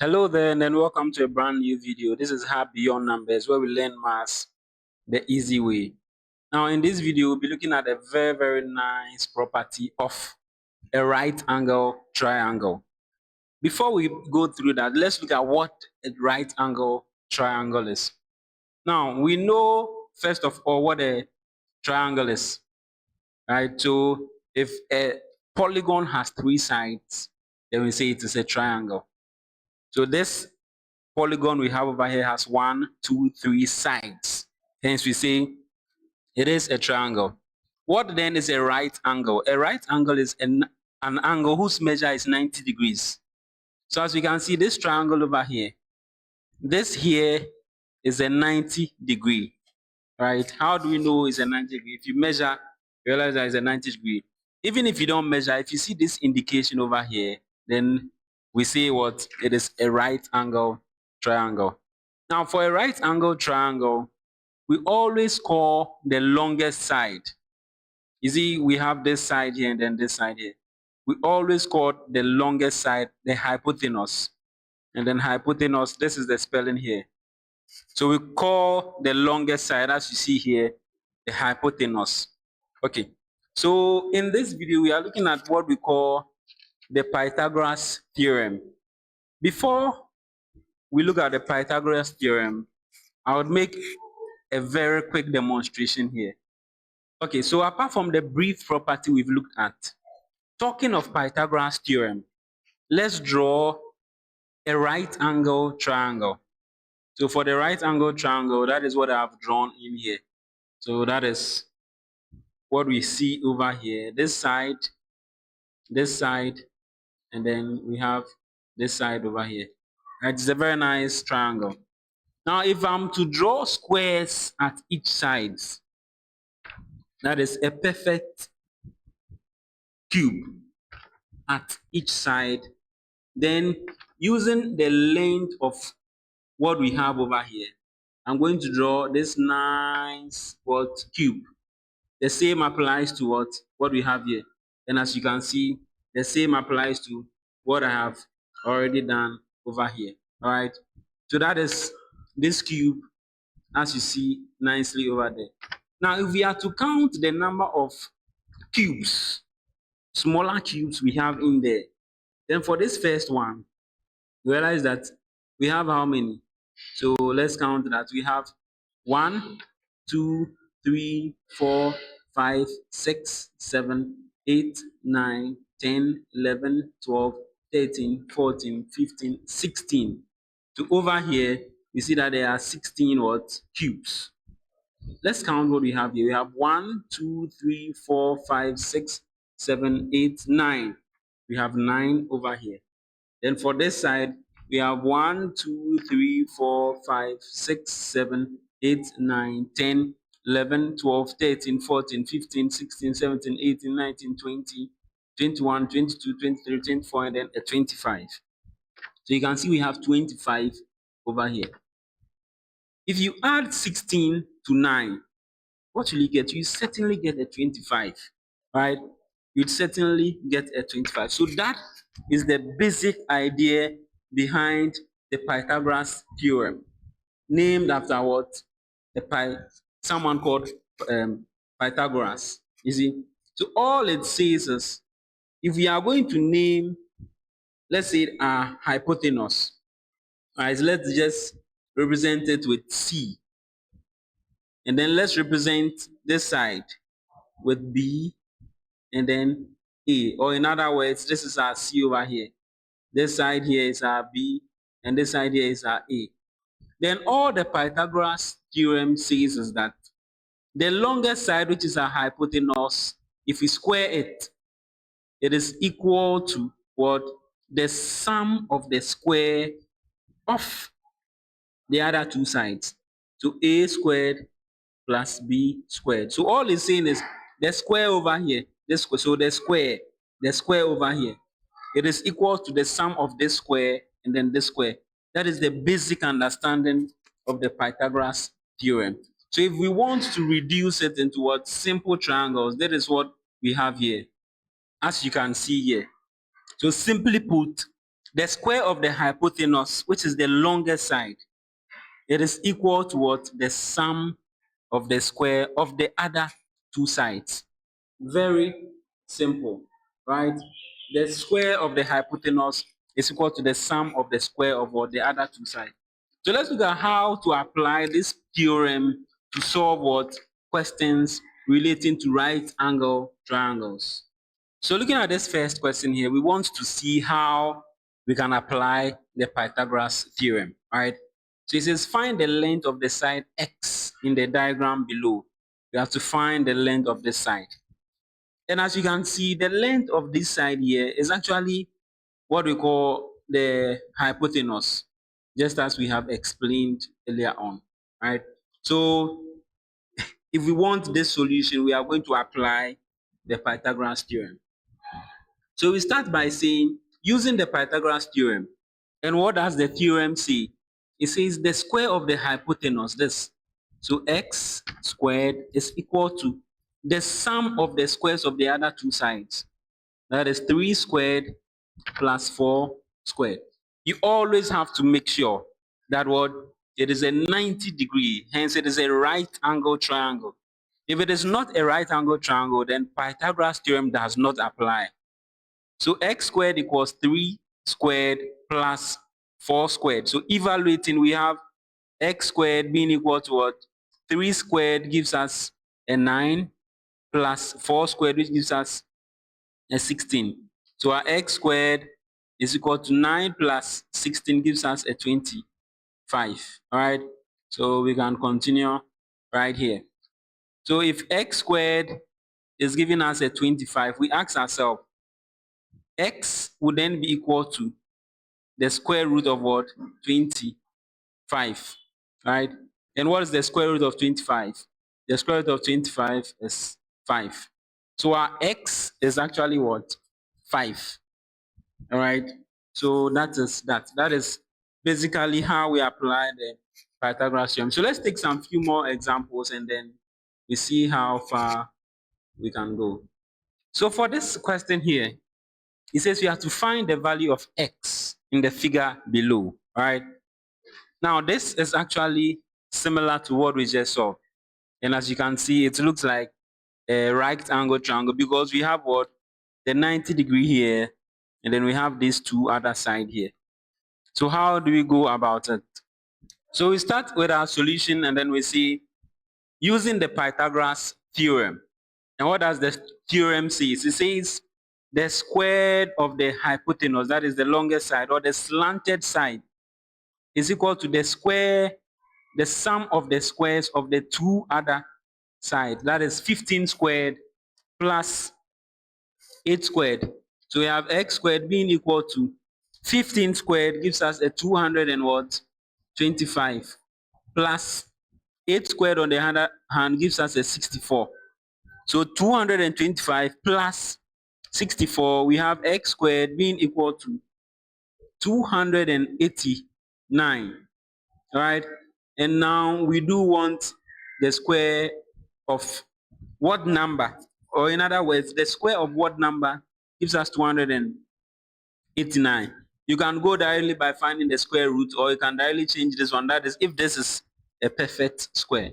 Hello there, and then welcome to a brand new video. This is How Beyond Numbers, where we learn maths the easy way. Now, in this video, we'll be looking at a very nice property of a right angle triangle. Before we go through that, let's look at what a right angle triangle is. Now, we know first of all what a triangle is, right? So, if a polygon has three sides, then we say it is a triangle. So this polygon we have over here has 1, 2, 3 sides. Hence we say it is a triangle. What then is a right angle? A right angle is an angle whose measure is 90 degrees. So as we can see, this triangle over here, this here is a 90 degree, right? How do we know it's a 90 degree? If you measure, you realize that it's a 90 degree. Even if you don't measure, if you see this indication over here, then we say what? It is a right angle triangle. Now, for a right angle triangle, we always call the longest side. You see, we have this side here and then this side here. We always call the longest side the hypotenuse. And then hypotenuse, this is the spelling here. So we call the longest side, as you see here, the hypotenuse. Okay. So in this video, we are looking at what we call the Pythagoras Theorem. Before we look at the Pythagoras Theorem, I would make a very quick demonstration here. Okay, so apart from the brief property we've looked at, talking of Pythagoras Theorem, let's draw a right angle triangle. So for the right angle triangle, that is what I've drawn in here. So that is what we see over here. This side, and then we have this side over here. It's a very nice triangle. Now, if I'm to draw squares at each side, that is a perfect cube at each side, then using the length of what we have over here, I'm going to draw this nice cube. The same applies to what we have here. And as you can see, the same applies to what I have already done over here. All right. So that is this cube, as you see nicely over there. Now, if we are to count the number of cubes, smaller cubes we have in there, then for this first one, realize that we have how many? So let's count that. We have 1, 2, 3, 4, 5, 6, 7, 8, 9, 10, 11, 12, 13, 14, 15, 16. So over here, we see that there are 16 cubes. Let's count what we have here. We have 1, 2, 3, 4, 5, 6, 7, 8, 9. We have 9 over here. Then for this side, we have 1, 2, 3, 4, 5, 6, 7, 8, 9, 10, 11, 12, 13, 14, 15, 16, 17, 18, 19, 20, 21, 22, 23, 24, and then a 25. So you can see we have 25 over here. If you add 16 to 9, what will you get? You certainly get a 25, right? You'd certainly get a 25. So that is the basic idea behind the Pythagoras Theorem, named after what? Someone called Pythagoras. You see? So all it says is, if we are going to name, let's say, a hypotenuse, right, let's just represent it with C. And then let's represent this side with B and then A. Or in other words, this is our C over here. This side here is our B and this side here is our A. Then all the Pythagoras theorem says is that the longest side, which is our hypotenuse, if we square it, it is equal to what? The sum of the square of the other two sides. So A squared plus B squared. So all it's saying is the square over here, this square, so the square over here, it is equal to the sum of this square and then this square. That is the basic understanding of the Pythagoras theorem. So if we want to reduce it into what? Simple triangles, that is what we have here, as you can see here. So simply put, the square of the hypotenuse, which is the longest side, it is equal to what? The sum of the square of the other two sides. Very simple, right? The square of the hypotenuse is equal to the sum of the square of what? The other two sides. So let's look at how to apply this theorem to solve what? Questions relating to right angle triangles. So looking at this first question here, we want to see how we can apply the Pythagoras theorem, right? So it says find the length of the side x in the diagram below. We have to find the length of this side. And as you can see, the length of this side here is actually what we call the hypotenuse, just as we have explained earlier on, right? So if we want this solution, we are going to apply the Pythagoras theorem. So we start by saying, using the Pythagoras theorem, and what does the theorem say? It says the square of the hypotenuse, this. So x squared is equal to the sum of the squares of the other two sides. That is 3 squared plus 4 squared. You always have to make sure that what it is a 90-degree, hence it is a right angle triangle. If it is not a right angle triangle, then Pythagoras theorem does not apply. So x squared equals 3 squared plus 4 squared. So evaluating, we have x squared being equal to what? 3 squared gives us a 9 plus 4 squared, which gives us a 16. So our x squared is equal to 9 plus 16 gives us a 25. All right. So we can continue right here. So if x squared is giving us a 25, we ask ourselves, x would then be equal to the square root of what? 25, right? And what is the square root of 25? The square root of 25 is 5. So our x is actually what? 5. All right. So that is that. That is basically how we apply the Pythagoras theorem. So let's take some few more examples and then we see how far we can go. So for this question here, it says we have to find the value of x in the figure below. All right. Now this is actually similar to what we just saw. And as you can see, it looks like a right angle triangle because we have what? The 90-degree here, and then we have these two other side here. So how do we go about it? So we start with our solution and then we see using the Pythagoras theorem. And what does the theorem say? It says the square of the hypotenuse, that is the longest side or the slanted side, is equal to the square, the sum of the squares of the two other sides. That is 15 squared plus 8 squared. So we have x squared being equal to 15 squared gives us a 200 and what? 25 plus 8 squared on the other hand gives us a 64. So 225 plus 64, we have x squared being equal to 289. All right. And now we do want the square of what number? Or in other words, the square of what number gives us 289. You can go directly by finding the square root, or you can directly change this one. That is, if this is a perfect square.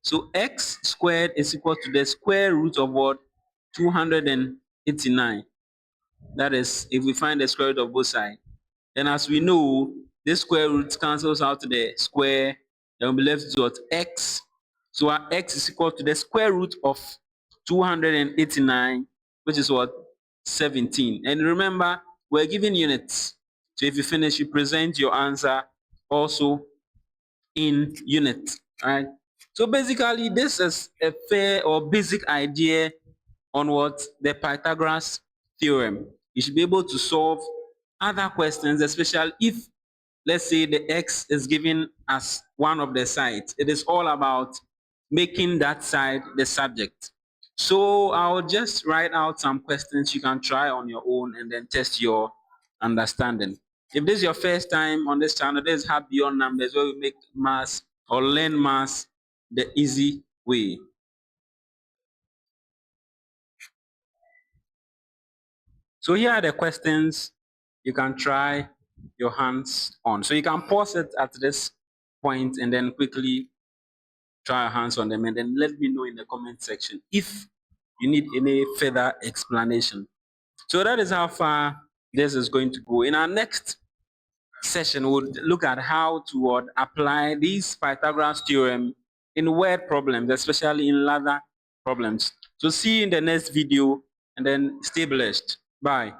So x squared is equal to the square root of what? 289. That is, if we find the square root of both sides. Then as we know, this square root cancels out the square. Then we'll be left with what? X. So our x is equal to the square root of 289, which is what? 17. And remember, we're given units. So if you finish, you present your answer also in units. Right? So basically, this is a fair or basic idea on what? The Pythagoras theorem. You should be able to solve other questions, especially if, let's say, the x is given as one of the sides. It is all about making that side the subject. So I'll just write out some questions you can try on your own and then test your understanding. If this is your first time on this channel, this is Hard Beyond Numbers, where we make maths or learn maths the easy way. So here are the questions you can try your hands on. So you can pause it at this point and then quickly try your hands on them, and then let me know in the comment section if you need any further explanation. So that is how far this is going to go. In our next session, we'll look at how to apply these Pythagoras theorem in word problems, especially in ladder problems. So see you in the next video, and then stay blessed. Bye.